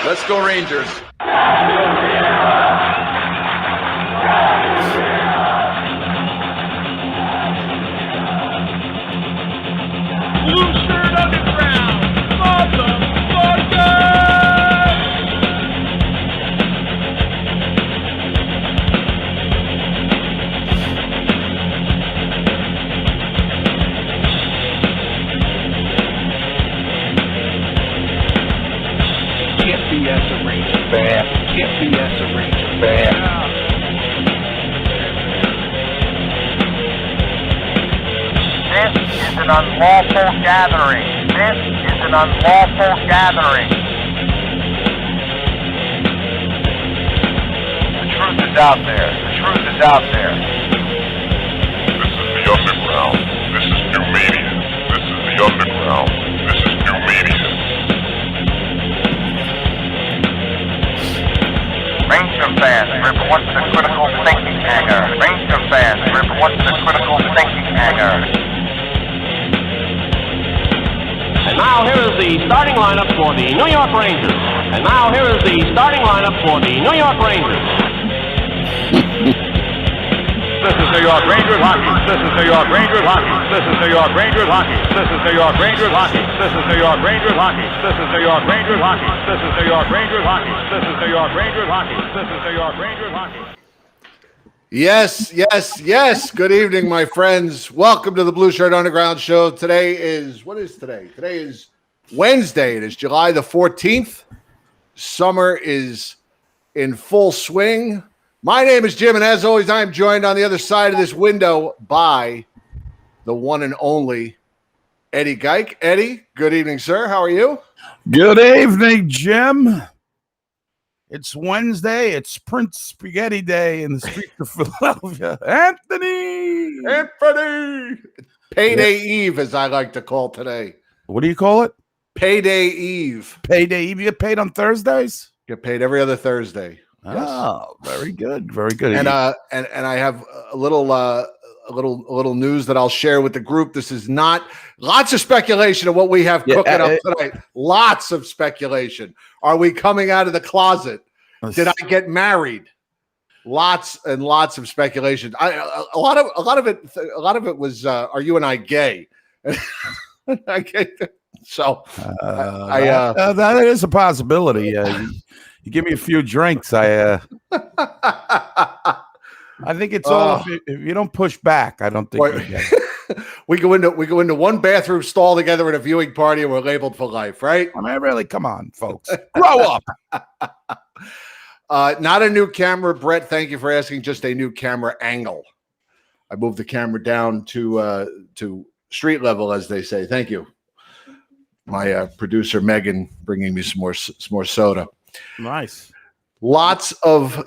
Let's go Rangers. Blueshirt Underground, motherfucker! Can't BS a Ranger fan. Can't BS a Ranger fan. This is an unlawful gathering. This is an unlawful gathering. The truth is out there. The truth is out there. This is the underground. This is new media. This is the underground. This is new media. Ranger fans, report to the critical thinking hangar. Ranger fans, report to the critical thinking hangar. And now here is the starting lineup for the New York Rangers. And now here is the starting lineup for the New York Rangers. This is New York Rangers hockey. This is New York Rangers hockey. This is New York Rangers hockey. This is New York Rangers hockey. This is New York Rangers hockey. This is New York Rangers hockey. This is New York Rangers hockey. This is New York Rangers hockey. This is New York Rangers hockey. Yes, yes, yes. Good evening, my friends. Welcome to the Blueshirt Underground Show. Today is, what is today? Today is Wednesday. It is July the 14th. Summer is in full swing. My name is Jim, and as always, I am joined on the other side of this window by the one and only Eddie Geik. Eddie, good evening, sir. How are you? Good evening, Jim. It's Wednesday. It's Prince Spaghetti Day in the streets of Philadelphia. Anthony! Payday Eve, as I like to call today. What do you call it? Payday Eve. Payday Eve. You get paid on Thursdays? Get paid every other Thursday. Yes. Oh, very good. Very good. And I have a little news that I'll share with the group. This is not lots of speculation of what we have cooking up tonight. Lots of speculation. Are we coming out of the closet? Did I get married? Lots and lots of speculation. A lot of it was are you and I gay? So that is a possibility. You give me a few drinks. I think it's all if you don't push back. I don't think we go into one bathroom stall together at a viewing party and we're labeled for life, right? I mean, really, come on, folks, grow up. Not a new camera, Brett. Thank you for asking. Just a new camera angle. I moved the camera down to street level, as they say. Thank you, my producer Megan, bringing me some more soda. Nice. Lots of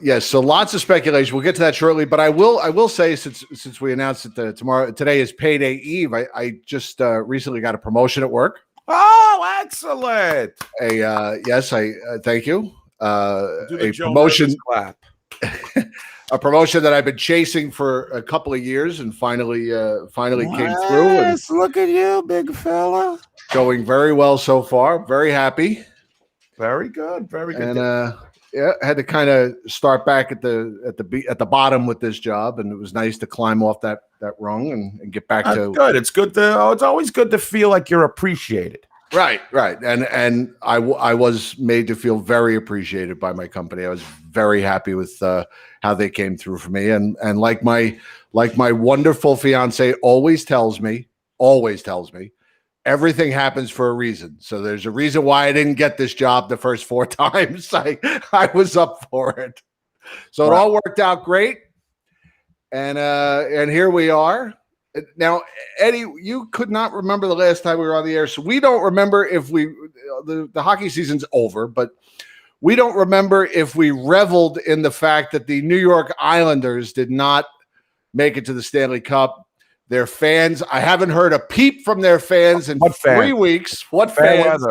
speculation. We'll get to that shortly, but I will say since we announced that today is Payday Eve, I just recently got a promotion at work. Oh, excellent! Yes, I thank you. A promotion clap. A promotion that I've been chasing for a couple of years and finally came through. Yes, look at you, big fella. Going very well so far. Very happy. Very good. Very good. And I had to kind of start back at the bottom with this job, and it was nice to climb off that rung and get back to good. It's good to it's always good to feel like you're appreciated. Right. And I was made to feel very appreciated by my company. I was very happy with how they came through for me. And like my wonderful fiance always tells me, everything happens for a reason. So there's a reason why I didn't get this job the first 4 times. I was up for it. So it all worked out great. And here we are. Now, Eddie, you could not remember the last time we were on the air, so we don't remember if the hockey season's over, but we don't remember if we reveled in the fact that the New York Islanders did not make it to the Stanley Cup. Their fans, I haven't heard a peep from their fans in 3 weeks. What fans?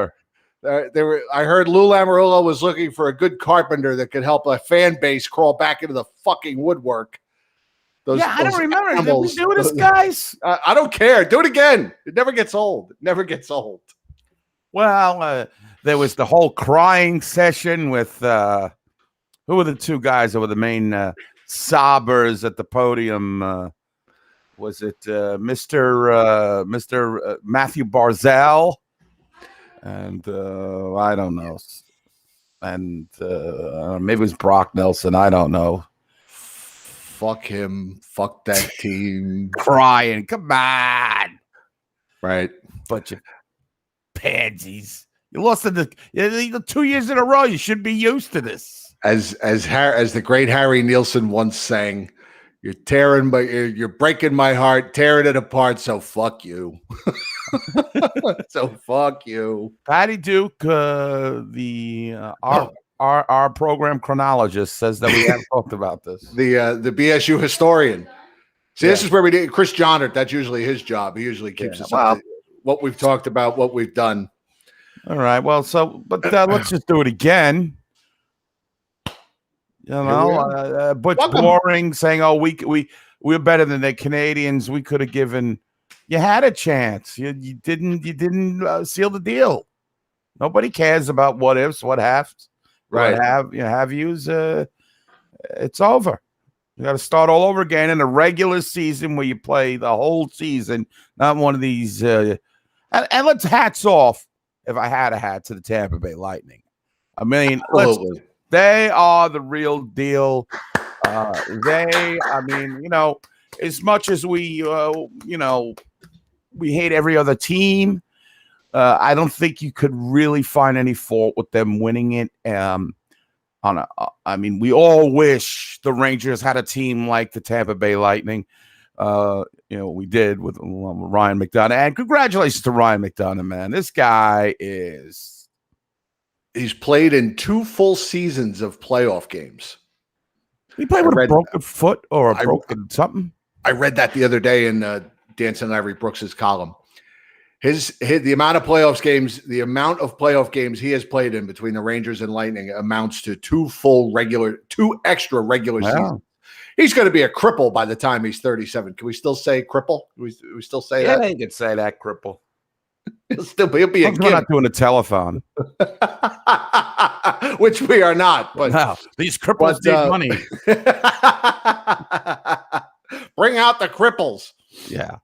I heard Lou Lamoriello was looking for a good carpenter that could help a fan base crawl back into the fucking woodwork. I don't remember. Animals. Did we do this, guys? I don't care. Do it again. It never gets old. Well, There was the whole crying session with who were the two guys that were the main sobbers at the podium? Was it Mr. Matthew Barzell? And I don't know. And maybe it was Brock Nelson. I don't know. Fuck him. Fuck that team. Crying. Come on. Right. Bunch of pansies. You lost in the 2 years in a row. You should be used to this. As the great Harry Nielsen once sang, you're breaking my heart, tearing it apart. So fuck you. So fuck you. Patty Duke, our program chronologist, says that we haven't talked about this. The BSU historian. See, this is where we did Chris Johnert. That's usually his job. He usually keeps us up to what we've talked about, what we've done. All right. Well, let's just do it again. You know, Butch Boring saying, "Oh, we're better than the Canadians. We could have given. You had a chance. You didn't seal the deal. Nobody cares about what ifs, what haves, right? Have yous. It's over. You got to start all over again in a regular season where you play the whole season, not one of these. And let's hats off. If I had a hat to the Tampa Bay Lightning, I mean, they are the real deal. As much as we hate every other team, I don't think you could really find any fault with them winning it. We all wish the Rangers had a team like the Tampa Bay Lightning. We did with Ryan McDonough. And congratulations to Ryan McDonough, man. This guy he's played in 2 full seasons of playoff games. He played with a broken foot or a broken something. I read that the other day in Danson and Ivory Brooks's column. The amount of playoff games he has played in between the Rangers and Lightning amounts to 2 extra regular seasons. He's going to be a cripple by the time he's 37. Can we still say cripple? We still say that? Yeah, you can say that, cripple. He'll be a kid. We're not doing a telethon. Which we are not. But no, these cripples need money. Bring out the cripples. Yeah.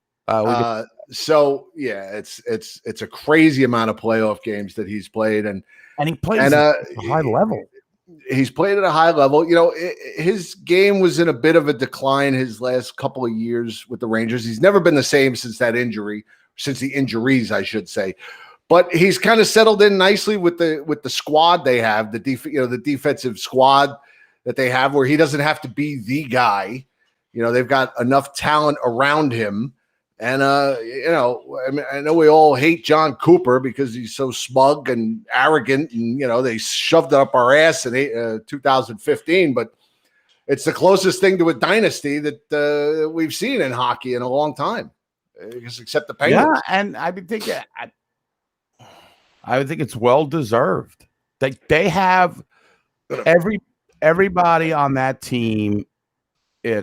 It's a crazy amount of playoff games that he's played, and he plays at a high level. He's played at a high level. His game was in a bit of a decline his last couple of years with the Rangers. He's never been the same since the injuries, I should say. But he's kind of settled in nicely with the squad they have, the defensive squad that they have, where he doesn't have to be the guy. They've got enough talent around him. And, I know we all hate John Cooper because he's so smug and arrogant and, they shoved it up our ass in 2015, but it's the closest thing to a dynasty that we've seen in hockey in a long time, except the Penguins. Yeah, and I would think it's well-deserved. They have everybody on that team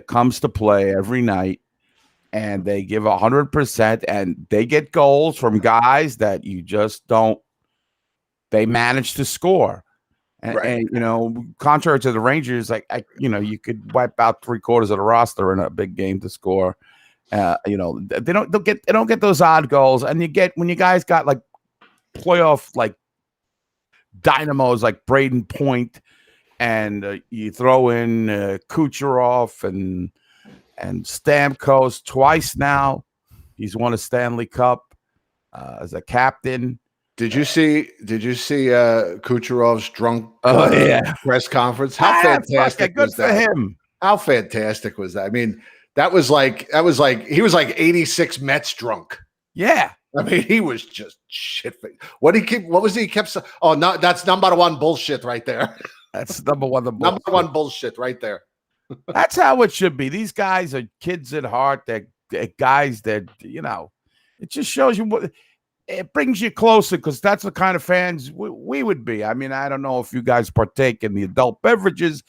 comes to play every night. And they give 100%, and they get goals from guys that you just don't. They manage to score, and contrary to the Rangers, you could wipe out 3/4 of the roster in a big game to score. They don't get those odd goals, and when you guys got like playoff like dynamos like Braden Point, and you throw in Kucherov and Stamkos twice now. He's won a Stanley Cup as a captain. Did you see Kucherov's drunk press conference? How fantastic good was that? For him. How fantastic was that? I mean, that was like he was like 86 Mets drunk. Yeah. I mean, he was just shit. What was he kept? Oh, no, that's number one bullshit right there. That's number one. Number one bullshit right there. That's how it should be. These guys are kids at heart. They're guys that, it just shows you what it brings you closer, because that's the kind of fans we would be. I mean, I don't know if you guys partake in the adult beverages,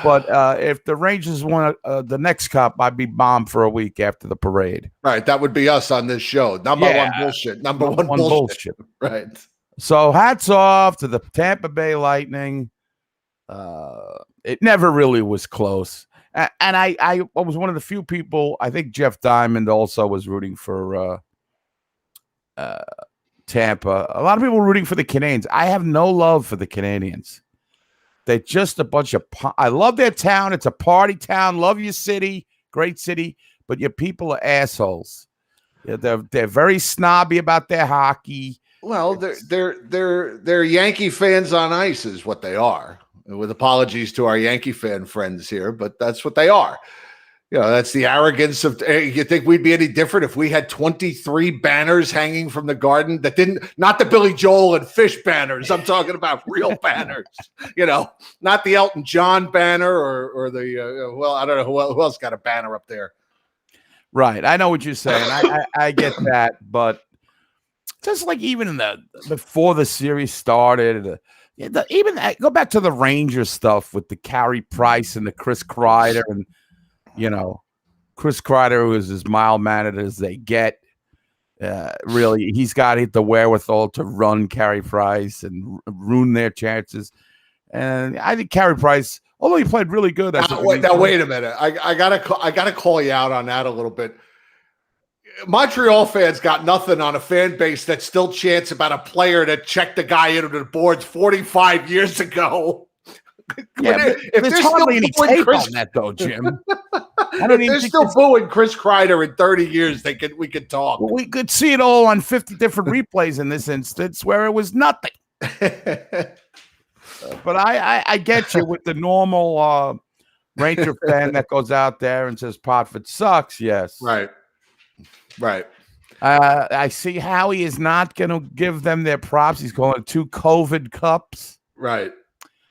but if the Rangers won the next cup, I'd be bombed for a week after the parade. Right. That would be us on this show. Number one bullshit. Number one bullshit. Right. So hats off to the Tampa Bay Lightning. It never really was close. And I was one of the few people, I think Jeff Diamond also was rooting for Tampa. A lot of people were rooting for the Canadians. I have no love for the Canadians. They're just a bunch of I love their town. It's a party town. Love your city. Great city. But your people are assholes. Yeah, they're very snobby about their hockey. Well, they're Yankee fans on ice is what they are. With apologies to our Yankee fan friends here, but that's what they are. You know, that's the arrogance of. You think we'd be any different if we had 23 banners hanging from the Garden that didn't, not the Billy Joel and Fish banners. I'm talking about real banners. You know, not the Elton John banner or the well, I don't know who else got a banner up there. Right, I know what you're saying. I get that, but just like even before the series started. Even go back to the Rangers stuff with the Carey Price and the Chris Kreider, and Chris Kreider was as mild-mannered as they get. Really, he's got the wherewithal to run Carey Price and ruin their chances. And I think Carey Price, although he played really good, now wait a minute. I gotta call you out on that a little bit. Montreal fans got nothing on a fan base that still chants about a player that checked the guy into the boards 45 years ago. Yeah, if there's hardly any tape on that, though, Jim. They're still booing Chris Kreider in 30 years. We could talk. Well, we could see it all on 50 different replays in this instance where it was nothing. But I get you with the normal Ranger fan that goes out there and says Potford sucks. Yes, Right. I see how he is not going to give them their props. He's calling it 2 COVID cups. Right.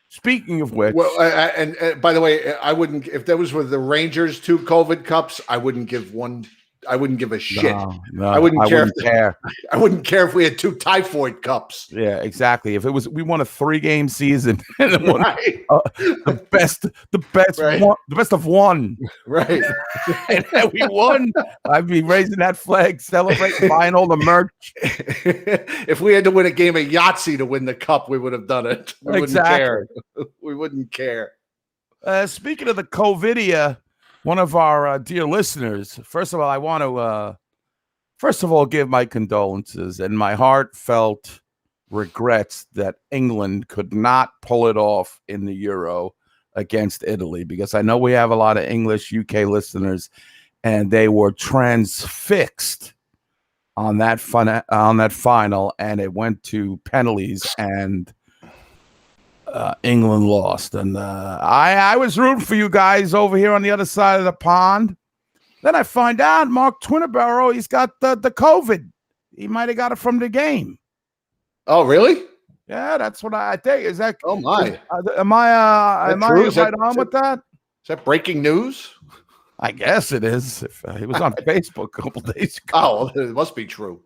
Speaking of which, well, and by the way, I wouldn't, if there was with the Rangers 2 COVID cups, I wouldn't give one. I wouldn't give a shit. No, I wouldn't care. I wouldn't care if we had 2 typhoid cups. Yeah, exactly. If it was, we won a 3-game season and the best of one. Right. And we won. I'd be raising that flag, celebrating, buying all the merch. If we had to win a game of Yahtzee to win the cup, we would have done it. We wouldn't care. We wouldn't care. Speaking of the COVIDia, one of our dear listeners, first of all, I want to give my condolences and my heartfelt regrets that England could not pull it off in the Euro against Italy, because I know we have a lot of English UK listeners, and they were transfixed on that final, and it went to penalties, and England lost. And I was rooting for you guys over here on the other side of the pond. Then I find out Mark Twinnerborough, he's got the COVID. He might have got it from the game. Oh, really? Yeah, that's what I think. Is that? Oh my! Am I right on with that? Is that breaking news? I guess it is. It was on Facebook a couple days ago. Oh, it must be true.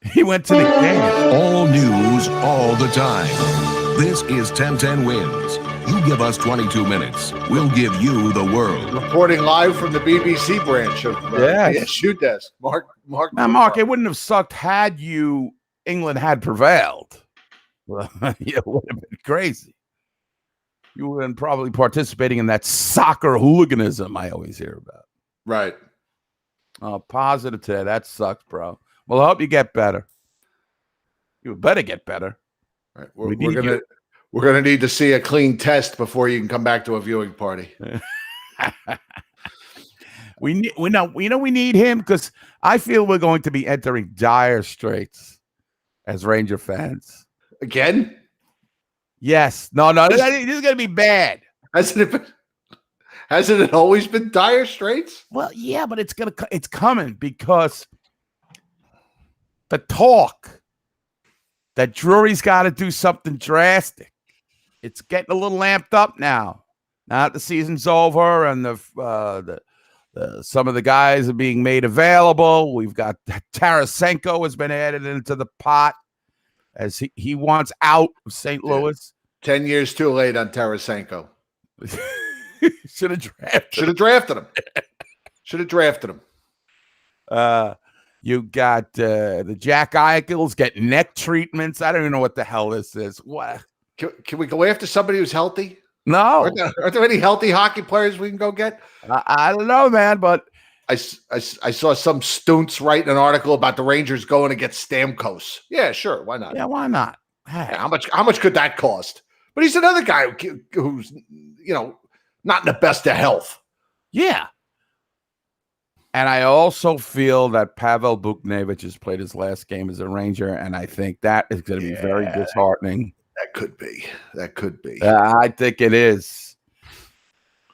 He went to the game. All news, all the time. This is 1010 Wins. You give us 22 minutes. We'll give you the world. Reporting live from the BBC branch of Shoot Desk. Mark. Now, Mark, it wouldn't have sucked had England had prevailed. Well, it would have been crazy. You would have been probably participating in that soccer hooliganism I always hear about. Right. Oh, positive today. That sucks, bro. Well, I hope you get better. You better get better. Right. We're gonna need to see a clean test before you can come back to a viewing party. we need him, because I feel we're going to be entering dire straits as Ranger fans. Again? Yes. No, this is gonna be bad. Hasn't it always been dire straits? Well, yeah, but it's coming, because the talk that Drury's got to do something drastic. It's getting a little amped up now. Now that the season's over and some of the guys are being made available. We've got Tarasenko has been added into the pot as he wants out of St. Louis. 10 years too late on Tarasenko. Should have drafted him. Should have drafted him. You got the Jack Eichels get neck treatments. I don't even know what the hell this is. What? Can we go after somebody who's healthy? No, Are there any healthy hockey players we can go get? I don't know, man. But I saw some stunts writing an article about the Rangers going to get Stamkos. Yeah, sure, why not? yeah, why not? Hey. Yeah, how much could that cost? But he's another guy who's not in the best of health. Yeah. And I also feel that Pavel Buchnevich has played his last game as a Ranger, and I think that is going to be very disheartening. That could be. That could be. I think it is.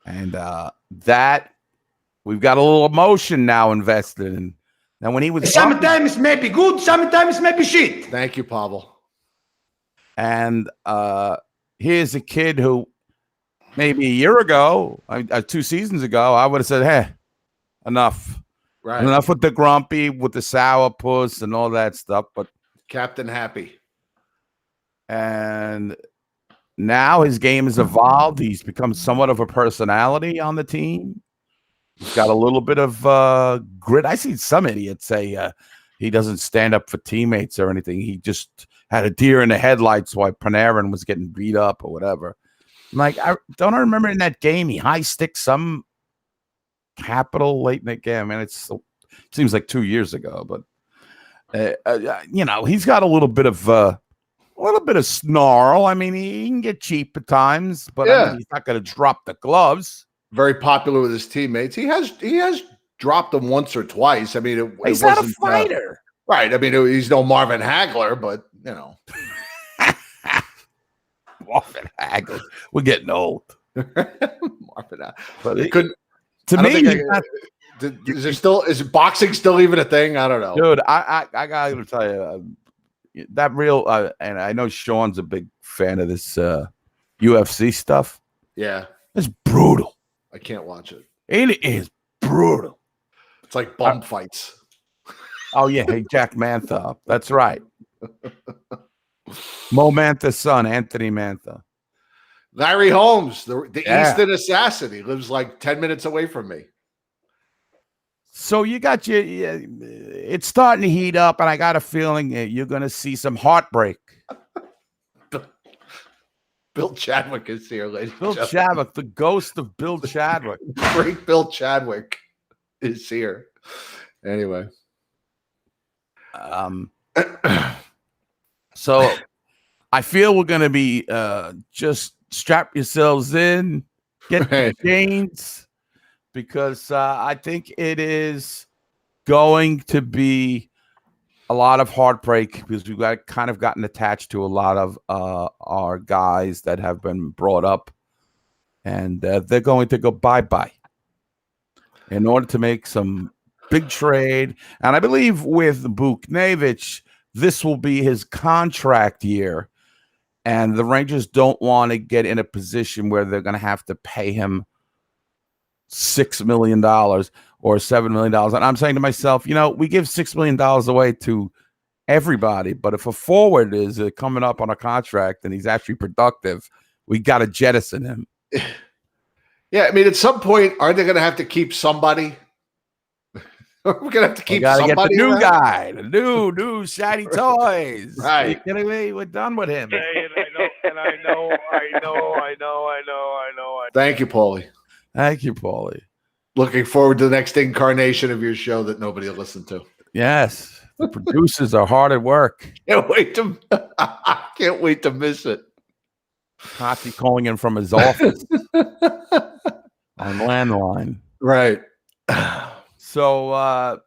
And that we've got a little emotion now invested in. And when he was sometimes maybe good, sometimes maybe shit. Thank you, Pavel. And here's a kid who maybe a year ago, 2 seasons ago, I would have said, hey, enough. Right. Enough with the grumpy, with the sourpuss and all that stuff. But Captain Happy. And now his game has evolved. He's become somewhat of a personality on the team. He's got a little bit of grit. I see some idiots say he doesn't stand up for teammates or anything. He just had a deer in the headlights while Panarin was getting beat up or whatever. I'm like, I remember in that game he high sticked some Capital late in the game. I mean, it seems like 2 years ago, but he's got a little bit of snarl. I mean, he can get cheap at times, but I mean, he's not going to drop the gloves. Very popular with his teammates. He has dropped them once or twice. I mean, he's not a fighter, right? I mean, he's no Marvin Hagler, but Marvin Hagler. We're getting old. Marvin Hagler. But it couldn't. To me, is boxing still even a thing? I don't know, dude. I gotta tell you that real. And I know Sean's a big fan of this UFC stuff. Yeah, it's brutal. I can't watch it. It is brutal. It's like bum fights. Oh yeah, hey Jack Mantha. That's right. Mo Mantha's son, Anthony Mantha. Larry Holmes, the Easton assassin. He lives like 10 minutes away from me. So you got it's starting to heat up, and I got a feeling you're going to see some heartbreak. Bill Chadwick is here, ladies. Bill Chadwick, the ghost of Bill Chadwick. Great Bill Chadwick is here. Anyway. So I feel we're going to be just strap yourselves in, get the chains, because I think it is going to be a lot of heartbreak because we've gotten attached to a lot of our guys that have been brought up, and they're going to go bye-bye in order to make some big trade. And I believe with Buchnevich, this will be his contract year. And the Rangers don't want to get in a position where they're going to have to pay him $6 million or $7 million. And I'm saying to myself, we give $6 million away to everybody. But if a forward is coming up on a contract and he's actually productive, we got to jettison him. Yeah, I mean, at some point, aren't they going to have to keep somebody? We're going to have to keep somebody. Get the new guy, the new shiny toys. Right. Are you kidding me? We're done with him. I know. Thank you, Paulie. Thank you, Paulie. Looking forward to the next incarnation of your show that nobody will listen to. Yes. The producers are hard at work. Can't wait to miss it. Hockey calling in from his office on landline. Right. So I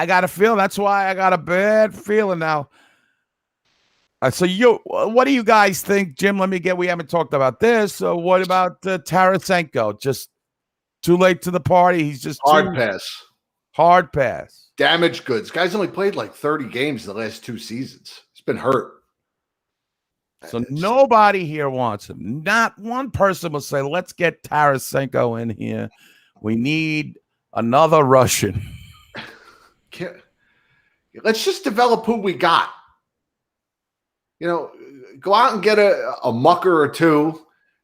got a feeling. That's why I got a bad feeling now. So what do you guys think, Jim? We haven't talked about this. So what about Tarasenko? Just too late to the party. He's just hard pass. Hard pass. Damaged goods. Guy's only played like 30 games the last 2 seasons. He's been hurt. So nobody here wants him. Not one person will say, let's get Tarasenko in here. We need another Russian. Let's just develop who we got. Go out and get a mucker or two.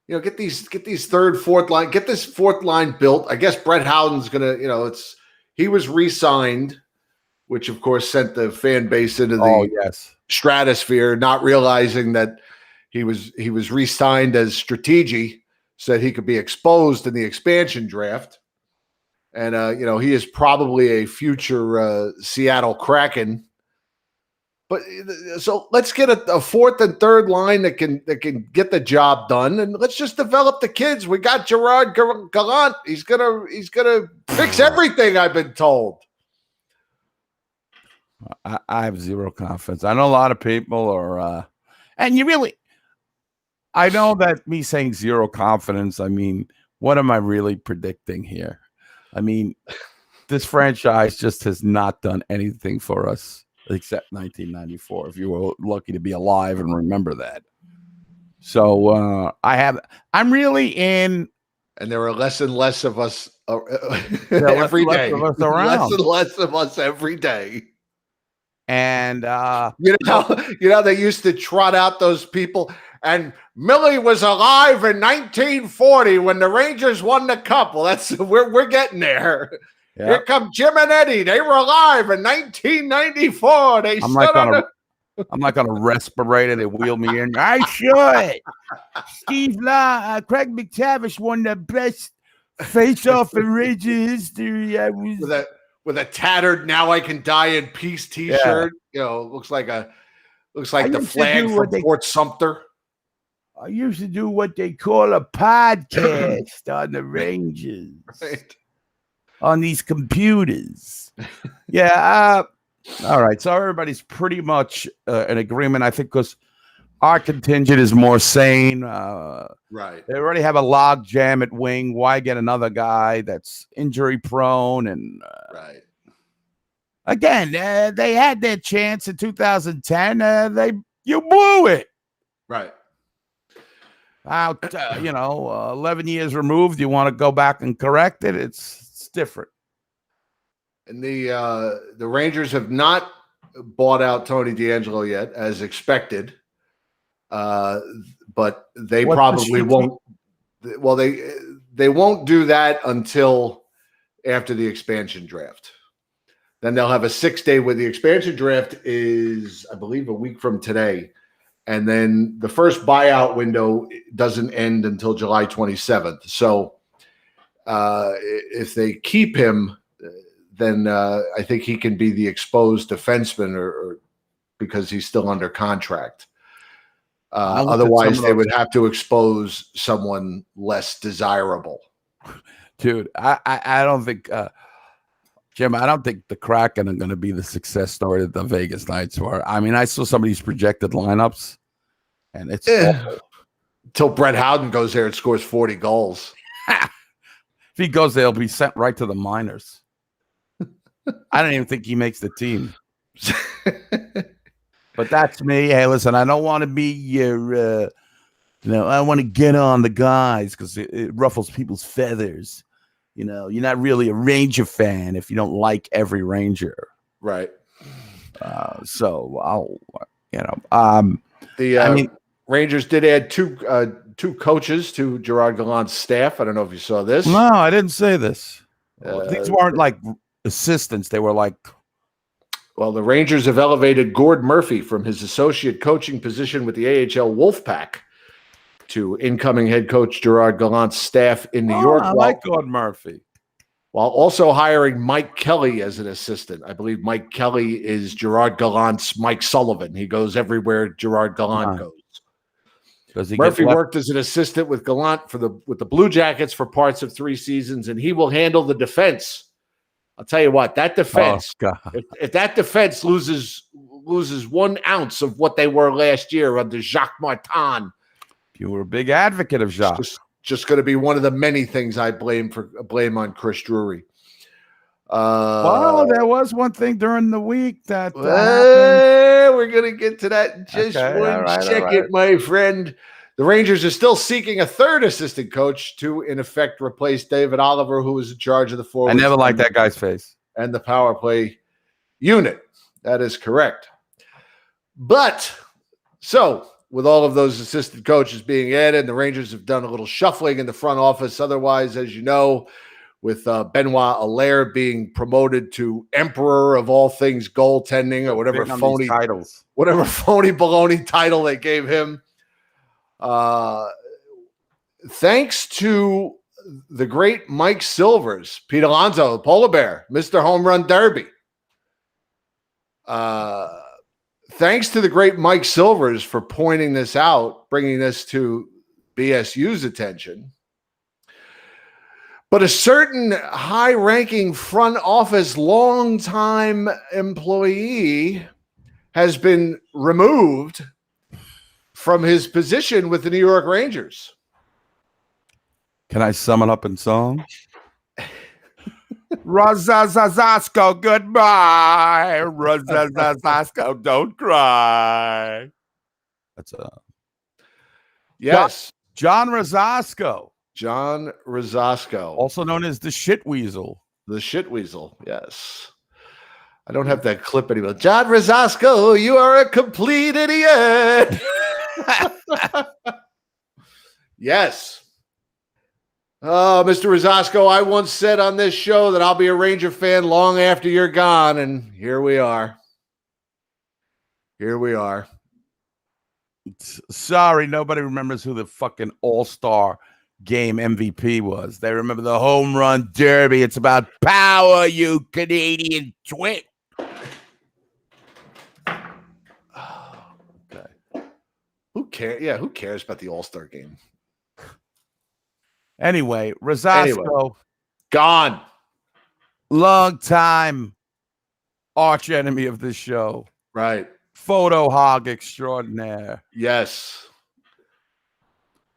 Get these third, fourth line. Get this fourth line built. I guess Brett Howden's gonna. he was re-signed, which of course sent the fan base into the stratosphere, not realizing that he was re-signed as strategy so that he could be exposed in the expansion draft. And he is probably a future Seattle Kraken. But so let's get a fourth and third line that can get the job done, and let's just develop the kids. We got Gerard Gallant. He's gonna fix everything, I've been told. I have zero confidence. I know a lot of people are, and I know that me saying zero confidence. I mean, what am I really predicting here? I mean, this franchise just has not done anything for us. Except 1994, if you were lucky to be alive and remember that. So I'm really in. And there are less and less of us every day. Less and less of us every day. And they used to trot out those people. And Millie was alive in 1940 when the Rangers won the cup. Well, we're getting there. Yep. Here come Jim and Eddie. They were alive in 1994. I'm like on a respirator. They wheel me in. I should. Steve Law, Craig McTavish won the best face-off in Ranger history. With a tattered "Now I Can Die in Peace" T-shirt. Yeah. Looks like the flag from Fort Sumter. I used to do what they call a podcast on the Rangers. Right. On these computers. Yeah. All right. So everybody's pretty much in agreement, I think, because our contingent is more sane. Right. They already have a log jam at wing. Why get another guy that's injury prone? And right. Again, they had their chance in 2010. You blew it. Right. 11 years removed, you want to go back and correct it. It's different. And the Rangers have not bought out Tony DeAngelo yet, as expected. But they probably won't. Well, they won't do that until after the expansion draft. Then they'll have a 6-day where the expansion draft is, I believe, a week from today. And then the first buyout window doesn't end until July 27th. So if they keep him, then I think he can be the exposed defenseman or because he's still under contract. Otherwise, they would have to expose someone less desirable. Dude, I don't think, Jim, I don't think the Kraken are going to be the success story that the Vegas Knights were. I mean, I saw some of these projected lineups, and it's until Brett Howden goes there and scores 40 goals. If he goes there, he'll be sent right to the minors. I don't even think he makes the team. But that's me. Hey, listen, I don't want to be your, I want to get on the guys because it ruffles people's feathers. You're not really a Ranger fan if you don't like every Ranger. Right. So I'll, Rangers did add two coaches to Gerard Gallant's staff. I don't know if you saw this. No, I didn't say this. These weren't like assistants. They were like. Well, the Rangers have elevated Gord Murphy from his associate coaching position with the AHL Wolfpack to incoming head coach Gerard Gallant's staff in New York. I like Gord Murphy. While also hiring Mike Kelly as an assistant. I believe Mike Kelly is Gerard Gallant's Mike Sullivan. He goes everywhere Gerard Gallant goes. Murphy worked as an assistant with Gallant with the Blue Jackets for parts of 3 seasons, and he will handle the defense. I'll tell you what, that defense, if that defense loses 1 ounce of what they were last year under Jacques Martin. You were a big advocate of Jacques. Just going to be one of the many things I blame on Chris Drury. Well, there was one thing during the week that we're going to get to that. Just one second, my friend. The Rangers are still seeking a third assistant coach to, in effect, replace David Oliver, who was in charge of the forwards. I never liked that guy's face. And the power play unit. That is correct. But, so, with all of those assistant coaches being added, the Rangers have done a little shuffling in the front office. Otherwise, as you know, with Benoit Allaire being promoted to emperor of all things goaltending or whatever Big on phony these titles. whatever phony baloney title they gave him. Thanks to the great Mike Silvers, Pete Alonso, Polar Bear, Mr. Home Run Derby. Thanks to the great Mike Silvers for pointing this out, bringing this to BSU's attention. But a certain high-ranking front office longtime employee has been removed from his position with the New York Rangers. Can I sum it up in song? Razazazasko, goodbye. Razazazasko, don't cry. That's Yes. John Rosasco. John Rosasco. Also known as the Shit Weasel. The Shit Weasel, yes. I don't have that clip anymore. John Rosasco, you are a complete idiot. Yes. Oh, Mr. Rosasco, I once said on this show that I'll be a Ranger fan long after you're gone, and here we are. Here we are. Sorry, nobody remembers who the fucking all-star game MVP was. They remember the home run derby. It's about power, you Canadian twit. Okay. Who cares? Yeah, who cares about the All-Star game? Anyway, Rosasco, gone. Long time arch enemy of this show. Right. Photo hog extraordinaire. Yes.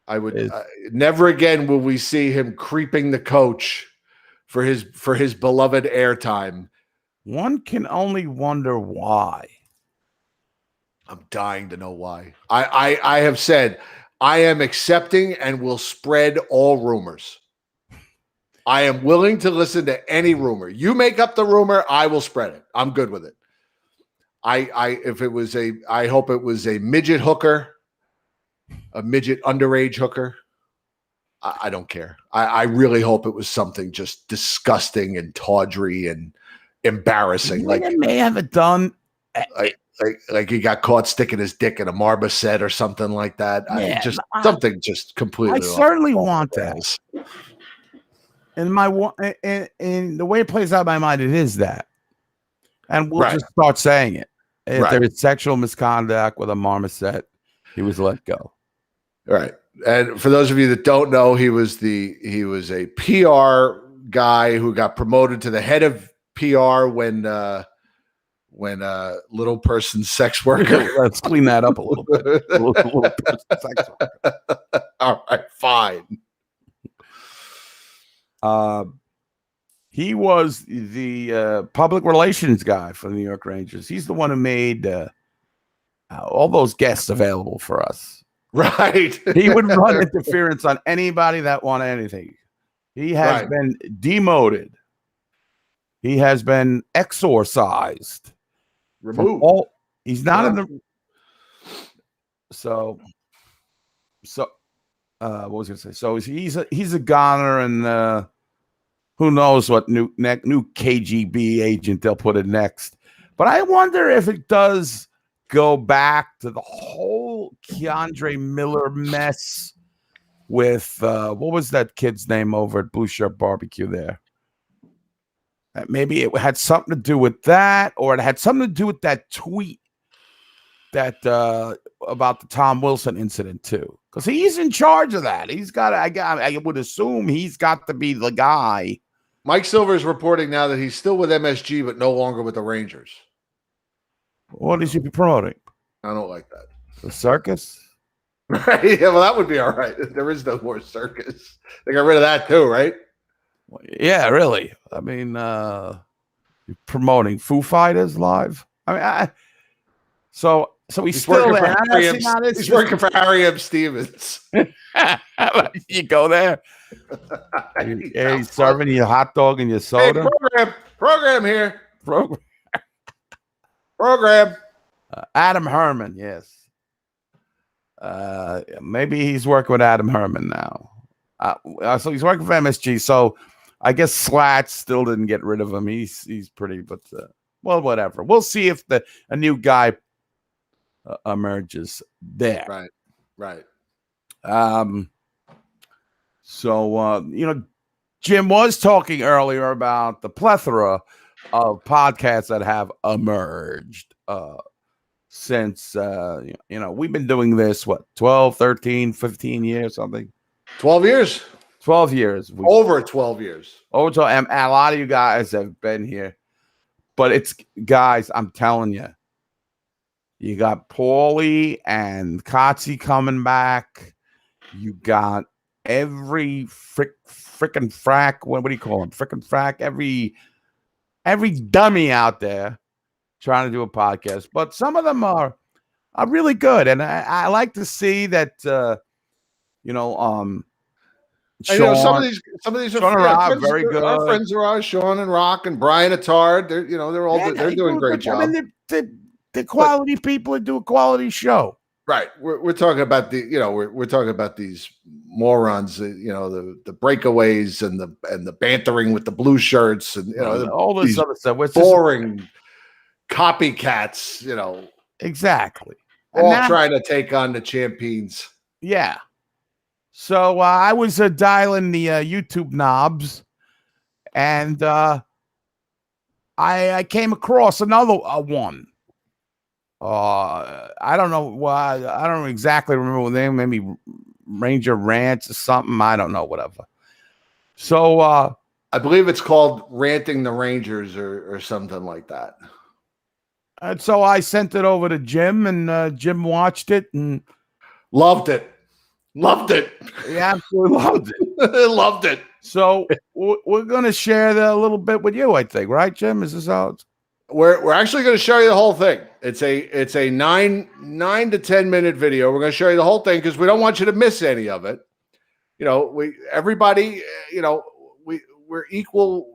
I would never again will we see him creeping the coach for his beloved airtime. One can only wonder why. I'm dying to know why. I have said I am accepting and will spread all rumors. I am willing to listen to any rumor. You make up the rumor, I will spread it. I'm good with it. I hope it was a midget hooker, a midget underage hooker. I don't care. I really hope it was something just disgusting and tawdry and embarrassing. Like they may have it done. Like he got caught sticking his dick in a marmoset or something like that. Yeah, Something just completely. I certainly want that. And in the way it plays out in my mind, it is that, and we'll just start saying it. If there is sexual misconduct with a marmoset, he was let go. Right. And for those of you that don't know, he was a PR guy who got promoted to the head of PR when little person sex worker. Let's clean that up a little bit. Little person sex worker. All right, fine. He was the public relations guy for the New York Rangers. He's the one who made all those guests available for us. Right. He would run interference on anybody that wanted anything. He has been demoted. He has been exorcised. Removed. He's not in the. So what was I going to say? So he's a goner, and who knows what new KGB agent they'll put in next. But I wonder if it does go back to the whole Keandre Miller mess with what was that kid's name over at Blueshirt Barbecue there? Maybe it had something to do with that, or it had something to do with that tweet that about the Tom Wilson incident too, because he's in charge of that. He's got. I would assume he's got to be the guy. Mike Silver is reporting now that he's still with MSG, but no longer with the Rangers. What is he promoting? I don't like that. The circus? Right. Yeah, well, that would be all right. There is no more circus. They got rid of that too, right? Yeah, really. I mean, you're promoting Foo Fighters live. I mean, so he's still there. He's working for Harry M. Stevens. You go there. He's serving you a hot dog and your soda. Hey, program here. Program. Adam Herman, yes. Maybe he's working with Adam Herman now. So he's working for MSG. So I guess Slat still didn't get rid of him. He's pretty, but well, whatever. We'll see if a new guy emerges there. Right. So Jim was talking earlier about the plethora of podcasts that have emerged since we've been doing this 12, 13, 15 years, something. 12 years. 12 years. Over 12 years. And a lot of you guys have been here. But it's, guys, I'm telling you, you got Paulie and Kotze coming back. You got every frickin' frack. What do you call them? Frickin' frack. Every dummy out there trying to do a podcast. But some of them are really good. And I like to see that, Sean, some of these are friends, very good. Our friends are ours, Sean and Rock and Brian Attard. They're doing a great job. I mean, they're quality people that do a quality show. Right. We're talking about we're talking about these morons, the breakaways and the bantering with the blue shirts and all this other stuff. Boring copycats, Exactly. All trying to take on the champions. Yeah. So I was dialing the YouTube knobs, and I came across another one. I don't know why. I don't exactly remember the name. Maybe Ranger Rants or something. I don't know. Whatever. So I believe it's called Ranting the Rangers or something like that. And so I sent it over to Jim, and Jim watched it and loved it. Loved it. He absolutely loved it. Loved it. So we're going to share that a little bit with you, I think, right, Jim? Is this how it's? We're actually going to show you the whole thing. It's a 9 to 10 minute video. We're going to show you the whole thing because we don't want you to miss any of it. Everybody, we're equal.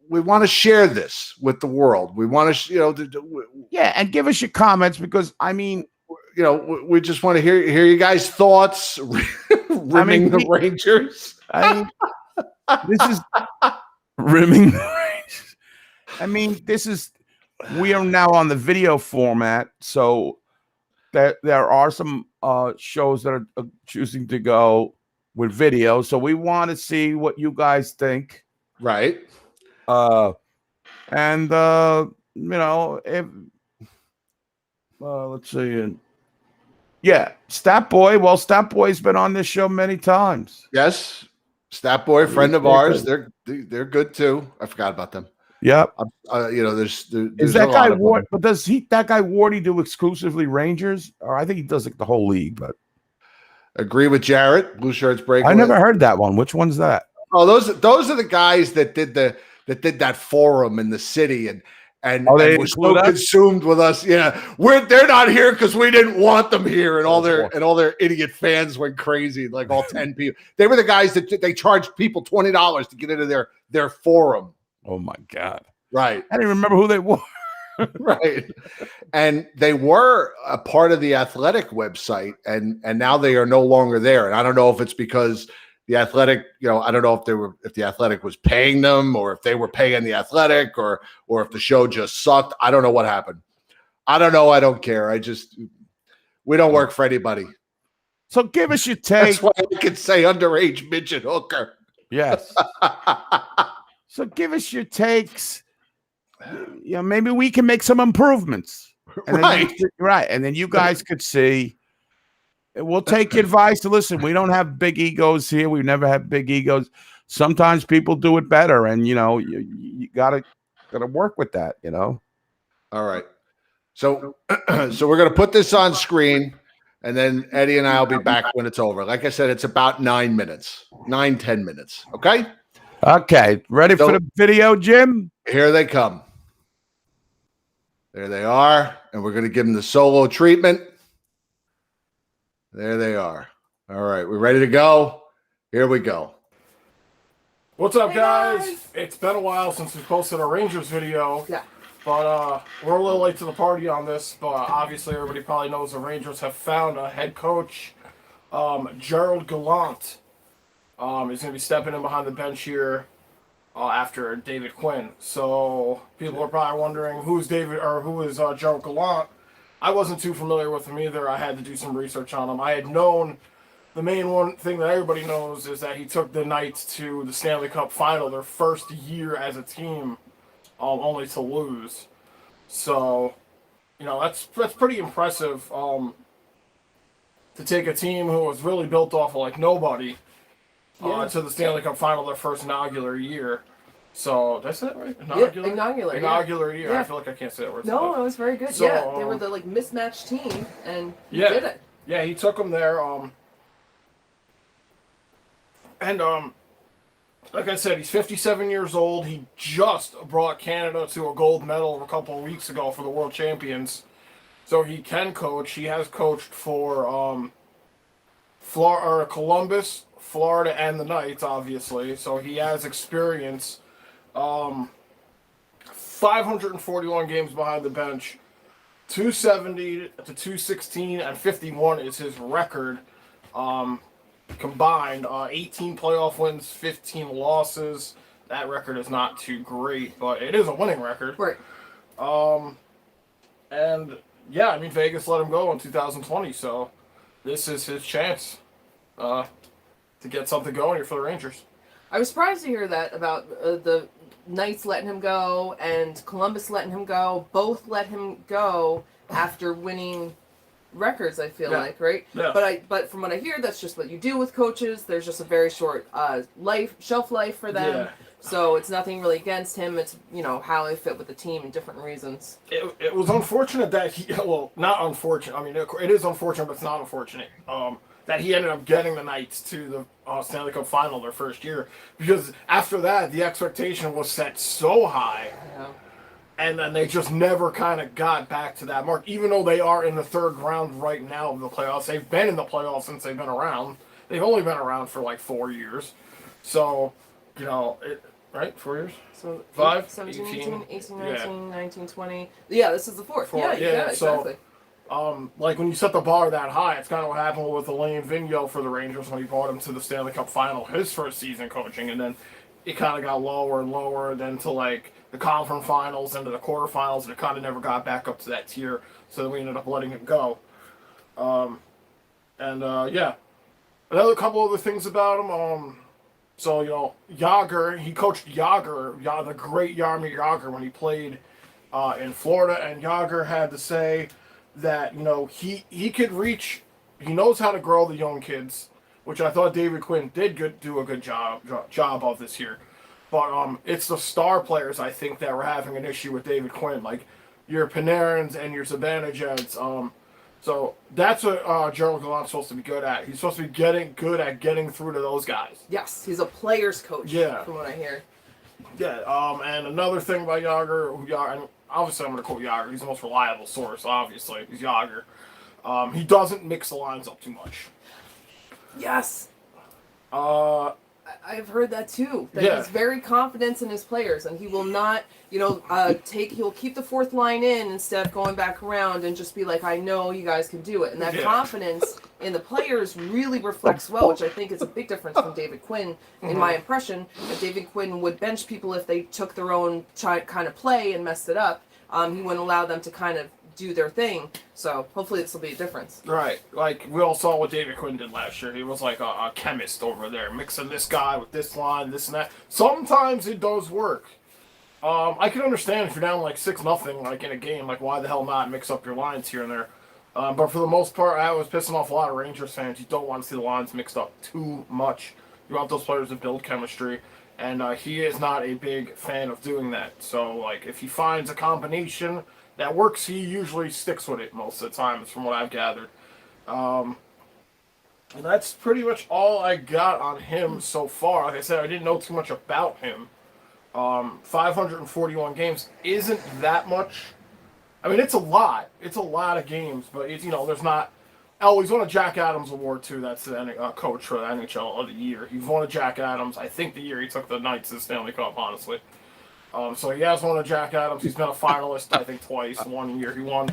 We want to share this with the world. We want to, and give us your comments because I mean. We just want to hear you guys' thoughts. Rimming the Rangers. This is rimming the Rangers. I mean, we are now on the video format, so there are some shows that are choosing to go with video. So we want to see what you guys think, right? If let's see. Yeah, Stat Boy. Well, Stat Boy's been on this show many times. Yes, Stat Boy, friend of ours. They're good too. I forgot about them. Yep. There's is that guy Ward? But does that guy Wardy do exclusively Rangers, or I think he does like the whole league? But agree with Jarrett. Blue Shirts break. I never heard that one. Which one's that? Oh, those are the guys that did that forum in the city and they were so consumed with us. Yeah, they're not here because we didn't want them here, and all their idiot fans went crazy. Like all 10 people, they were the guys that they charged people $20 to get into their forum. Oh my God! Right, I didn't remember who they were. Right, and they were a part of the Athletic website, and now they are no longer there. And I don't know if it's because the Athletic, I don't know if the Athletic was paying them or if they were paying the Athletic or if the show just sucked. I don't know what happened. I don't know. I don't care. We don't work for anybody. So give us your take. That's why I can say underage midget hooker. Yes. So give us your takes. Maybe we can make some improvements. Right. Right. And then you guys could see. We'll take your advice. Listen, we don't have big egos here. We've never had big egos. Sometimes people do it better, and you gotta work with that. All right. So we're gonna put this on screen, and then Eddie and I will be back when it's over. Like I said, it's about 9 minutes, 10 minutes. Okay. Okay. Ready for the video, Jim? Here they come. There they are, and we're gonna give them the solo treatment. There they are. All right, we're ready to go. Here we go. What's up, guys? It's been a while since we posted a Rangers video. Yeah. But we're a little late to the party on this. But obviously, everybody probably knows the Rangers have found a head coach, Gerald Gallant. He's going to be stepping in behind the bench here. after David Quinn. So people are probably wondering who is Gerald Gallant. I wasn't too familiar with him either. I had to do some research on him. I had known the main one thing that everybody knows is that he took the Knights to the Stanley Cup final their first year as a team, only to lose. So, that's pretty impressive. To take a team who was really built off of like nobody to the Stanley Cup final their first inaugular year. So that's it, right? Inaugular year. Yeah. I feel like I can't say that word. No, it was very good. So, yeah, they were the like mismatched team, and he did it. Yeah, he took them there. Like I said, he's 57 years old. He just brought Canada to a gold medal a couple of weeks ago for the World Champions. So he can coach. He has coached for Columbus, Florida, and the Knights, obviously. So he has experience. 541 games behind the bench. 270 to 216 and 51 is his record. Combined, 18 playoff wins, 15 losses. That record is not too great, but it is a winning record. Right. And yeah, Vegas let him go in 2020, so this is his chance to get something going here for the Rangers. I was surprised to hear that about the Knights letting him go and Columbus letting him go. Both let him go after winning records, I feel like, right? Yeah. But from what I hear, that's just what you do with coaches. There's just a very short shelf life for them. Yeah. So it's nothing really against him. It's, how they fit with the team and different reasons. It was unfortunate that not unfortunate. It is unfortunate, but it's not unfortunate. That he ended up getting the Knights to the Stanley Cup final their first year. Because after that, the expectation was set so high. Yeah. And then they just never kind of got back to that mark. Even though they are in the third round right now of the playoffs. They've been in the playoffs since they've been around. They've only been around for like 4 years. So, right? 4 years? So 5? 17, 18, 18, 19, 19, 20. Yeah, this is the fourth. Yeah, exactly. Like when you set the bar that high, it's kind of what happened with Alain Vigneault for the Rangers when he brought him to the Stanley Cup final his first season coaching. And then it kind of got lower and lower, then to like the conference finals and to the quarterfinals, and it kind of never got back up to that tier. So then we ended up letting him go. Another couple other things about him. Jágr, he coached Jágr, the great Jaromir Jágr, when he played in Florida, and Jágr had to say that he could reach. He knows how to grow the young kids, which I thought David Quinn did do a good job of this year. But it's the star players, I think, that were having an issue with David Quinn, like your Panarins and your Zibanejads. So that's what Gerald Gallant's supposed to be good at. He's supposed to be good at getting through to those guys. Yes, he's a player's coach, from what I hear. Yeah, and another thing about Jágr, and obviously I'm going to quote Jágr. He's the most reliable source, obviously. He's Jágr. He doesn't mix the lines up too much. Yes. I've heard that too. That he's very confident in his players, and he will not, he'll keep the fourth line in instead of going back around and just be like, I know you guys can do it. And that confidence in the players really reflects well, which I think is a big difference from David Quinn, in my impression. That David Quinn would bench people if they took their own kind of play and messed it up. He wouldn't allow them to kind of do their thing. So hopefully this will be a difference. Right. Like we all saw what David Quinn did last year. He was like a chemist over there, mixing this guy with this line, this and that. Sometimes it does work. I can understand if you're down like 6-0, like in a game, like why the hell not mix up your lines here and there. But for the most part, I was pissing off a lot of Rangers fans. You don't want to see the lines mixed up too much. You want those players to build chemistry. And he is not a big fan of doing that. So, like, if he finds a combination that works, he usually sticks with it most of the time, from what I've gathered. And that's pretty much all I got on him so far. Like I said, I didn't know too much about him. 541 games isn't that much. It's a lot. It's a lot of games, but it's, there's not. Oh, he's won a Jack Adams Award too. That's the coach for the NHL of the year. He's won a Jack Adams. I think the year he took the Knights to the Stanley Cup, honestly. So he has won a Jack Adams. He's been a finalist, I think, twice. 1 year he won.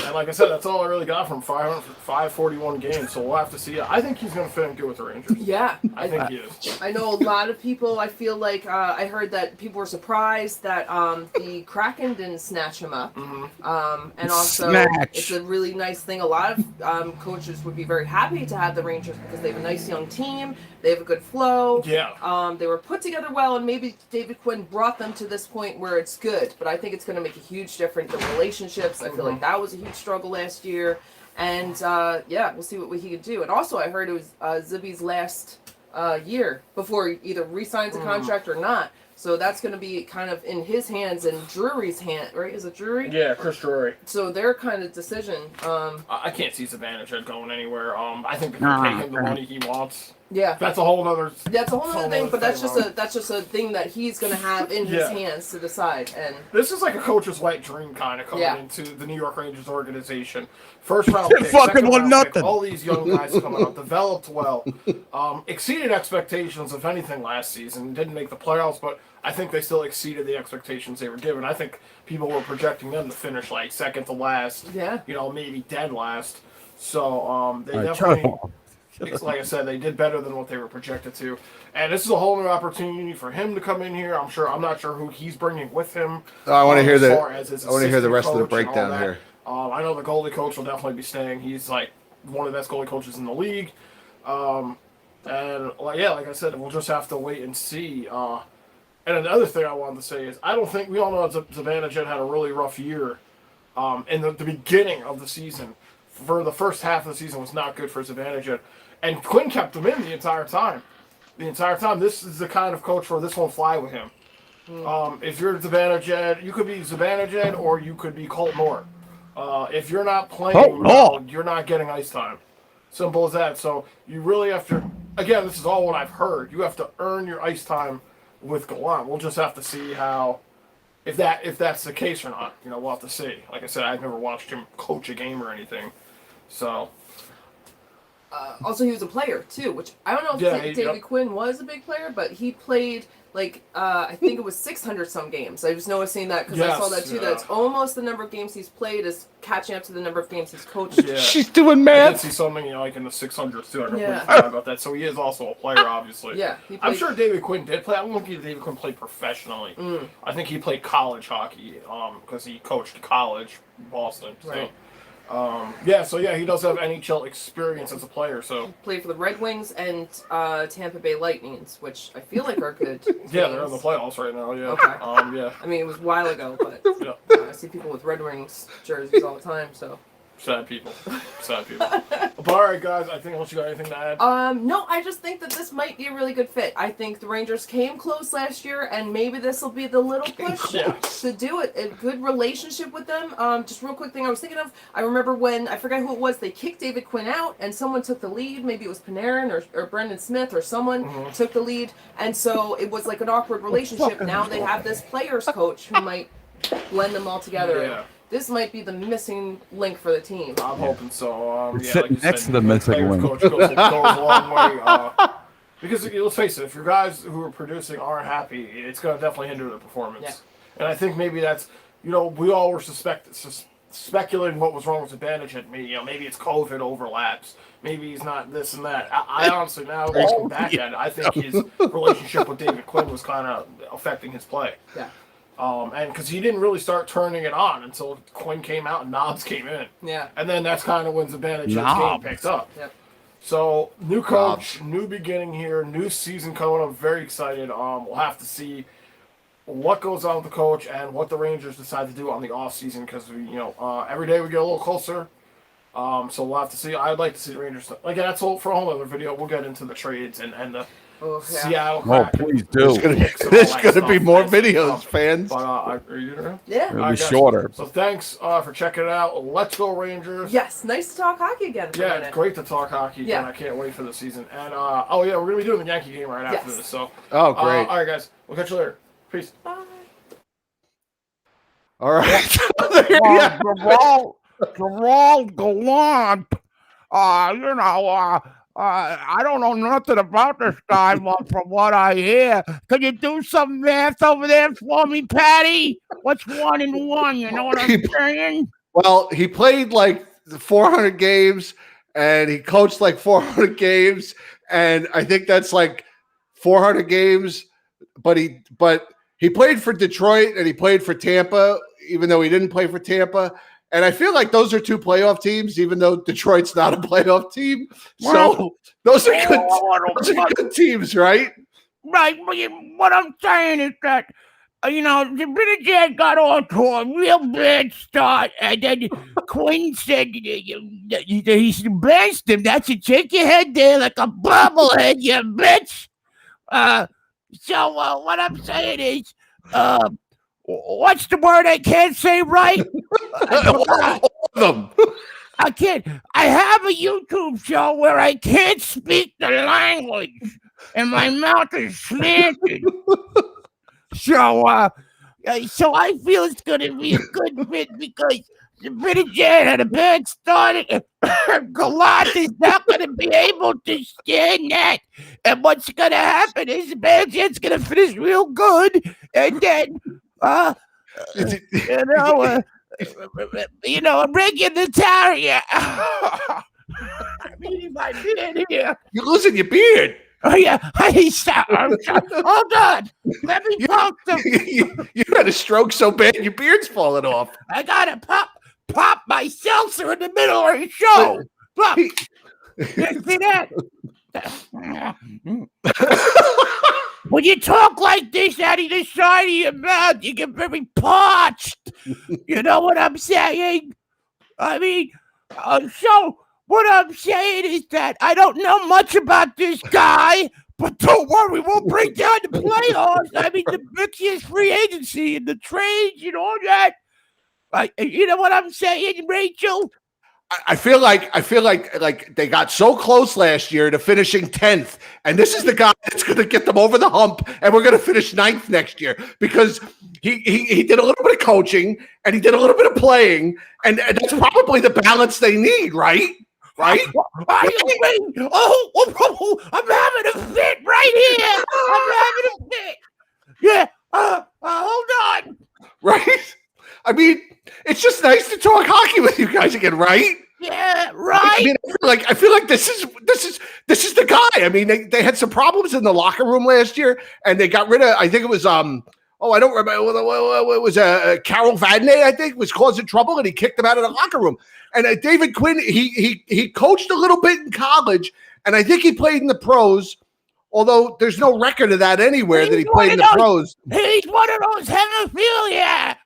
And like I said, that's all I really got from 541 games. So we'll have to see. I think he's going to fit in good with the Rangers. Yeah, I think he is. I know a lot of people. I feel like I heard that people were surprised that the Kraken didn't snatch him up. And also, it's a really nice thing. A lot of coaches would be very happy to have the Rangers because they have a nice young team. They have a good flow. Yeah. They were put together well, and maybe David Quinn brought them to this point where it's good. But I think it's going to make a huge difference in relationships. I feel like that was a huge struggle last year. And, yeah, we'll see what he could do. And also, I heard it was Zibby's last year before he either re-signs a contract or not. So that's going to be kind of in his hands and Drury's hand, right? Is it Drury? Yeah, Chris Drury. So their kind of decision. I can't see Zibanejad going anywhere. I think they can pay him the money he wants. Yeah, that's a whole other. That's a whole other thing, but that's just a thing that he's going to have in his hands to decide. And this is like a coach's wet dream kind of coming into the New York Rangers organization. First round pick, fucking won nothing. Pick, all these young guys coming up, developed well, exceeded expectations if anything last season. Didn't make the playoffs, but I think they still exceeded the expectations they were given. I think people were projecting them to finish like second to last. Yeah, maybe dead last. So they definitely. Like I said, they did better than what they were projected to, and this is a whole new opportunity for him to come in here. I'm not sure who he's bringing with him. I want to hear the rest of the breakdown here. I know the goalie coach will definitely be staying. He's like one of the best goalie coaches in the league, and like I said, we'll just have to wait and see. And another thing I wanted to say is I don't think we all know that Zibanejad had a really rough year in the beginning of the season. For the first half of the season was not good for Zibanejad. And Quinn kept him in the entire time. This is the kind of coach where this won't fly with him. If you're Zibanejad, you could be Zibanejad or you could be Colt Moore. If you're not playing well, you're not getting ice time. Simple as that. So you really have to, again, this is all what I've heard. You have to earn your ice time with Gallant. We'll just have to see if that's the case or not. We'll have to see. Like I said, I've never watched him coach a game or anything. So. Also, he was a player too, which I don't know if David Quinn was a big player, but he played I think it was 600 some games. I was noticing that because I saw that too. That's almost the number of games he's played is catching up to the number of games he's coached. Yeah. She's doing math. I did see so many in the 600s too. I completely forgot about that. So he is also a player, obviously. Yeah, I'm sure David Quinn did play. I don't think David Quinn played professionally. I think he played college hockey because he coached college Boston. So. Right. He does have NHL experience as a player. So played for the Red Wings and Tampa Bay Lightnings, which I feel like are good. Yeah, they're in the playoffs right now. Yeah. Okay. I mean, it was a while ago, but I see people with Red Wings jerseys all the time. So. Sad people. But all right, guys. I think unless you got anything to add. No, I just think that this might be a really good fit. I think the Rangers came close last year, and maybe this will be the little push to do it. A good relationship with them. Just real quick thing I was thinking of. I remember when I forgot who it was. They kicked David Quinn out, and someone took the lead. Maybe it was Panarin or Brendan Smith or someone took the lead, and so it was like an awkward relationship. Now they have this players coach who might blend them all together. Yeah. This might be the missing link for the team. I'm hoping so. Sitting next to the missing link. Coach goes a long way. Because let's face it, if your guys who are producing aren't happy, it's going to definitely hinder their performance. Yeah. And I think maybe that's, we all were speculating what was wrong with Zibanejad. Maybe it's COVID overlaps. Maybe he's not this and that. I honestly, now looking back at it, I think his relationship with David Quinn was kind of affecting his play. Yeah. And because he didn't really start turning it on until Quinn came out and Knobs came in. Yeah. And then that's kind of when Zibanejad's game picked up. Yep. So, new coach, new beginning here, new season coming. I'm very excited. We'll have to see what goes on with the coach and what the Rangers decide to do on the offseason because, every day we get a little closer. So we'll have to see. I'd like to see the Rangers. That's all for a whole other video. We'll get into the trades and the Seattle. Please do. There's going to be more videos, fans. But are you there? Yeah. It'll be shorter. So thanks for checking it out. Let's go Rangers. Yes, nice to talk hockey again. Yeah, it's great to talk hockey again. I can't wait for the season. And we're going to be doing the Yankee game right after this. So. Oh, great. All right, guys. We'll catch you later. Peace. Bye. All right. Gerald Gallant. I don't know nothing about this guy, but from what I hear, can you do some math over there for me, Patty? What's 1 and 1? You know what I'm saying? Well, he played like 400 games, and he coached like 400 games, and I think that's like 400 games. But he played for Detroit and he played for Tampa, even though he didn't play for Tampa. And I feel like those are two playoff teams, even though Detroit's not a playoff team. So those are good teams, right? Right. What I'm saying is that, the British got off to a real bad start, and then Quinn said he benched him. That's it. Shake your head there like a bobblehead, you bitch. So what I'm saying is, what's the word I can't say right? All of them. I can't. I have a YouTube show where I can't speak the language, and my mouth is slanted. So I feel it's going to be a good fit because the British had a bad start. Gallant is not going to be able to stand that. And what's going to happen is the British going to finish real good, and then a regular terrier. I'm eating my beard here. You're losing your beard. Oh yeah, hold on. Let me talk to you had a stroke so bad your beard's falling off. I gotta pop my seltzer in the middle of the show. Pop. You see that? When you talk like this out of the side of your mouth, you get very parched. You know what I'm saying? I mean, so what I'm saying is that I don't know much about this guy, but don't worry, we'll break down the playoffs. I mean, the biggest free agency and the trades and all that. You know what I'm saying, Rachel? I feel like they got so close last year to finishing 10th, and this is the guy that's going to get them over the hump, and we're going to finish 9th next year because he did a little bit of coaching and he did a little bit of playing, and that's probably the balance they need, right? Right? Oh, I'm having a fit right here. I'm having a fit. Yeah. Hold on. Right? I mean, it's just nice to talk hockey with you guys again, right? Yeah, right. I mean, I feel like this is the guy. I mean, they had some problems in the locker room last year, and they got rid of. I think it was I don't remember. It was Carol Vadnais, I think, was causing trouble, and he kicked him out of the locker room. And David Quinn, he coached a little bit in college, and I think he played in the pros. Although there's no record of that anywhere that he played in the pros. He's one of those hemophiliacs.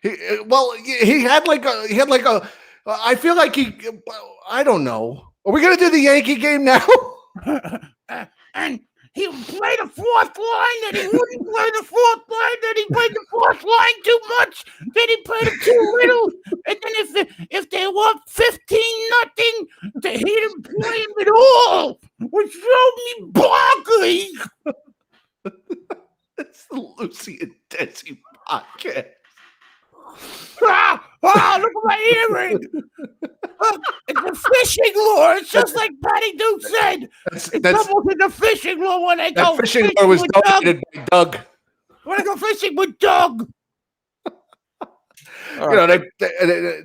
He had like a. I feel like I don't know. Are we gonna do the Yankee game now? And he played the fourth line, then he wouldn't play the fourth line, then he played the fourth line too much, then he played it too little, and then if they won 15-0, he didn't play him at all, which drove me bonkers. It's the Lucy and Desi podcast. Look at my earring. It's a fishing lure. It's just like Patty Duke said. It's almost like a fishing lure when I go fishing lure was donated by Doug. When I go fishing with Doug.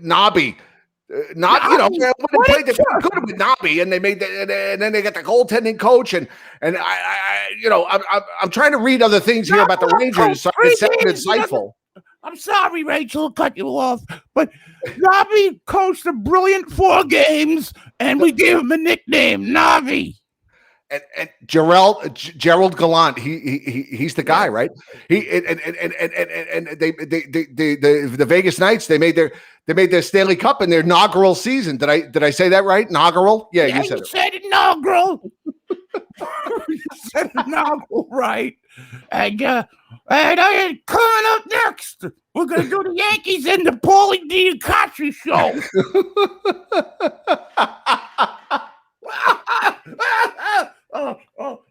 Nobby. When they played, they were good with Nobby, and they made and then they got the goaltending coach, and I'm trying to read other things here about the Rangers, so it sounded insightful. I'm sorry, Rachel, to cut you off, but Navi coached a brilliant 4 games, and we gave him a nickname, Navi. And Gerald Gallant, he's the guy, right? The Vegas Knights, they made their Stanley Cup in their inaugural season. Did I say that right? Inaugural? Yeah, you said it. Said inaugural. You said inaugural, right? And I coming up next. We're gonna do the Yankees and the Paulie D. Cotry show.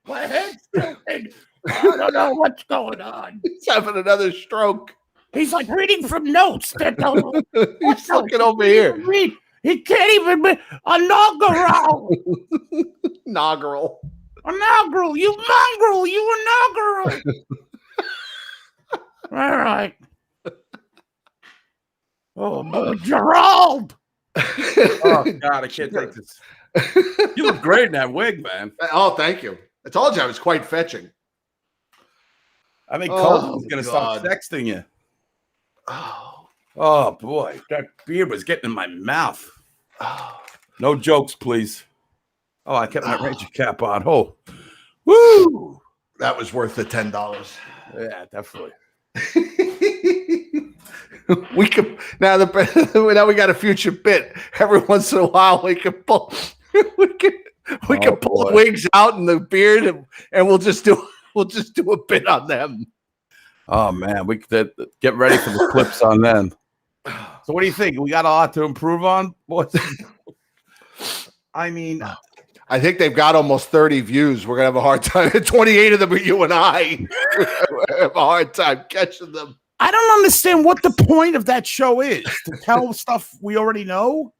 My head's tilted. I don't know what's going on. He's having another stroke. He's like reading from notes. He's looking over here. He can't even be inaugural. Inaugural. Inaugural. You mongrel. You inaugural. right. Oh, Gerald. Oh God, I can't take this. You look great in that wig, man. Oh, thank you. I told you I was quite fetching. I think Colton's gonna start sexting you. Oh boy, that beard was getting in my mouth. No jokes, please. Oh, I kept my Ranger cap on. Oh, woo! That was worth the $10. Yeah, definitely. We could now. Now we got a future bit. Every once in a while, we can pull. We can pull the wigs out and the beard, and we'll just do a bit on them. Oh man, we could get ready for the clips on them. So, what do you think? We got a lot to improve on, boys. I mean, I think they've got almost 30 views. We're gonna have a hard time. 28 of them are you and I. We have a hard time catching them. I don't understand what the point of that show is. To tell stuff we already know.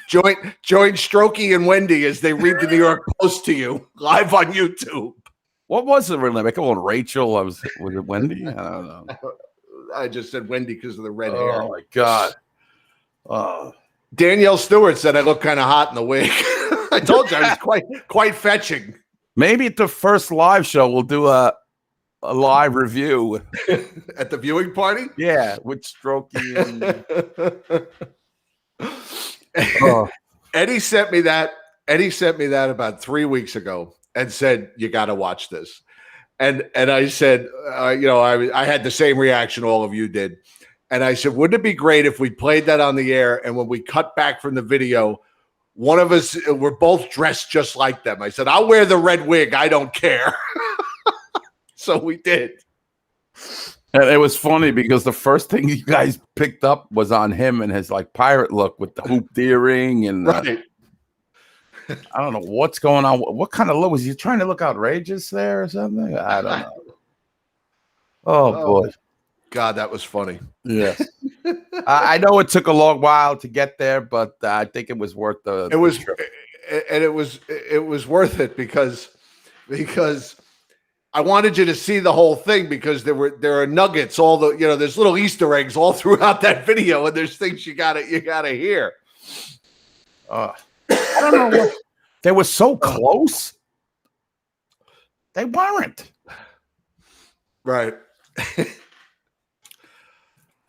Join Strokey and Wendy as they read the New York Post to you live on YouTube. What was it really? I called Rachel. Was it Wendy? I don't know. I just said Wendy because of the red hair. Oh my God. Danielle Stewart said I look kind of hot in the wig. I told you I was quite fetching. Maybe at the first live show we'll do a live review at the viewing party. Yeah, with Strokey and Eddie sent me that. Eddie sent me that about 3 weeks ago and said you got to watch this. And I said, I had the same reaction all of you did. And I said, wouldn't it be great if we played that on the air and when we cut back from the video, one of us, we're both dressed just like them. I said, I'll wear the red wig. I don't care. So we did. And it was funny because the first thing you guys picked up was on him and his like pirate look with the hooped earring and right. I don't know what's going on. What kind of look was he trying to look outrageous there or something? I don't know. Oh boy. God, that was funny. Yes. I know it took a long while to get there, but I think it was worth the trip. It was worth it because I wanted you to see the whole thing because there are nuggets, there's little Easter eggs all throughout that video, and there's things you gotta hear. I don't know what they were so close. They weren't. Right.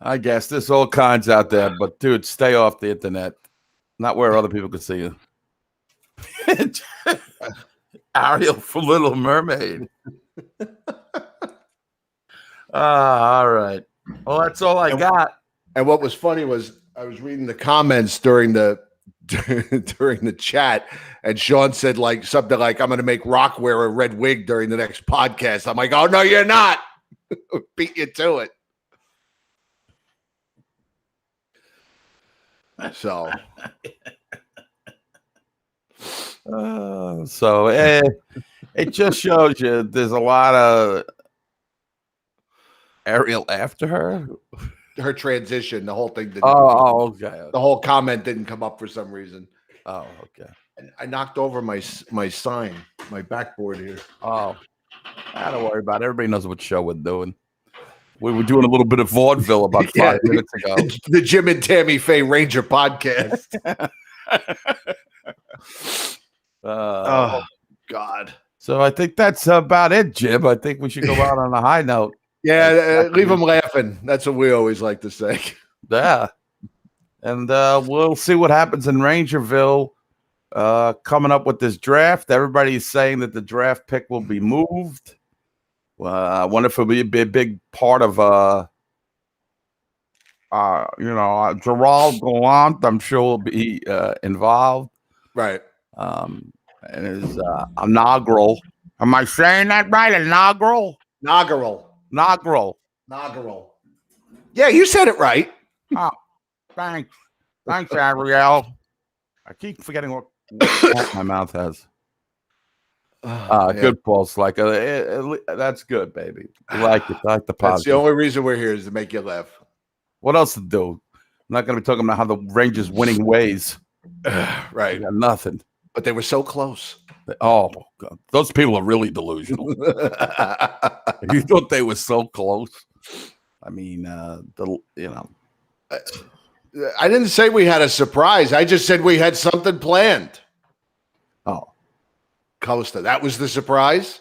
I guess there's all kinds out there, but dude, stay off the internet. Not where other people can see you. Ariel from Little Mermaid. All right. Well, that's all I got. And what was funny was I was reading the comments during the chat, and Sean said like something like, "I'm going to make Rock wear a red wig during the next podcast." I'm like, "Oh no, you're not." Beat you to it. So, it just shows you there's a lot of Ariel after her transition, the whole thing didn't okay. The whole comment didn't come up for some reason. Oh, okay. And I knocked over my sign, my backboard here. Oh, don't worry about it. Everybody knows what show we're doing. We were doing a little bit of vaudeville about 5 minutes ago. The Jim and Tammy Faye Ranger podcast. Oh, God. So I think that's about it, Jim. I think we should go out on a high note. Yeah, leave them laughing. That's what we always like to say. Yeah. And we'll see what happens in Rangerville coming up with this draft. Everybody's saying that the draft pick will be moved. I wonder if it'll be a big part of Gerald Gallant. I'm sure will be involved. Right. And his inaugural. Am I saying that right? Inaugural. Yeah, you said it right. Oh, thanks, Ariel. I keep forgetting what my mouth has. Good pulse. Like that's good, baby. I like it. I like the positive. That's the only reason we're here is to make you laugh. What else to do? I'm not going to be talking about how the Rangers winning ways. Right. Got nothing. But they were so close. Oh, God. Those people are really delusional. You thought they were so close. I mean, I didn't say we had a surprise. I just said we had something planned. Oh, Costa, that was the surprise?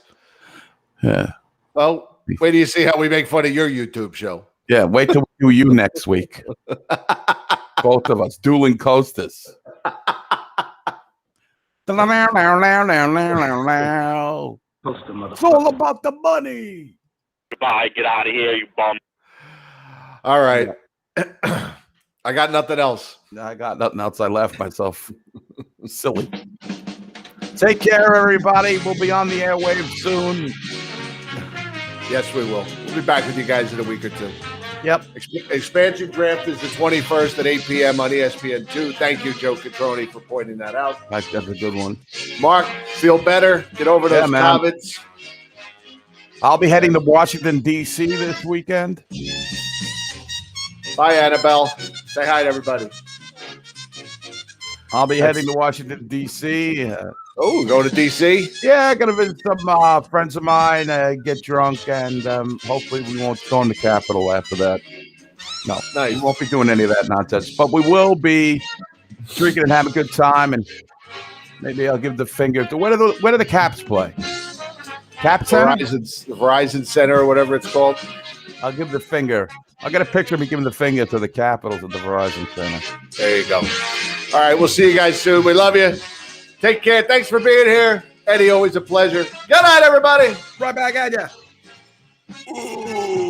Yeah. Well, wait till you see how we make fun of your YouTube show. Yeah, wait till we do you next week. Both of us, dueling coasters. It's all about the money. Goodbye, get out of here, you bum. All right. I got nothing else. I got nothing else. I laughed myself silly. Take care, everybody. We'll be on the airwaves soon. Yes, we will. We'll be back with you guys in a week or two. Yep. Expansion draft is the 21st at 8 p.m. on ESPN2. Thank you, Joe Catroni, for pointing that out. That's a good one. Mark, feel better. Get over those comments. I'll be heading to Washington, D.C. this weekend. Bye, Annabelle. Say hi to everybody. I'll be heading to Washington, D.C. Going to D.C.? Yeah, going to visit some friends of mine, get drunk, and hopefully we won't storm the Capitol after that. No, nice. We won't be doing any of that nonsense. But we will be drinking and having a good time, and maybe I'll give the finger to where do the Caps play? Cap Center? Verizon Center or whatever it's called. I'll give the finger. I'll get a picture of me giving the finger to the Capitals at the Verizon Center. There you go. All right, we'll see you guys soon. We love you. Take care. Thanks for being here. Eddie, always a pleasure. Good night, everybody. Right back at you. Ooh.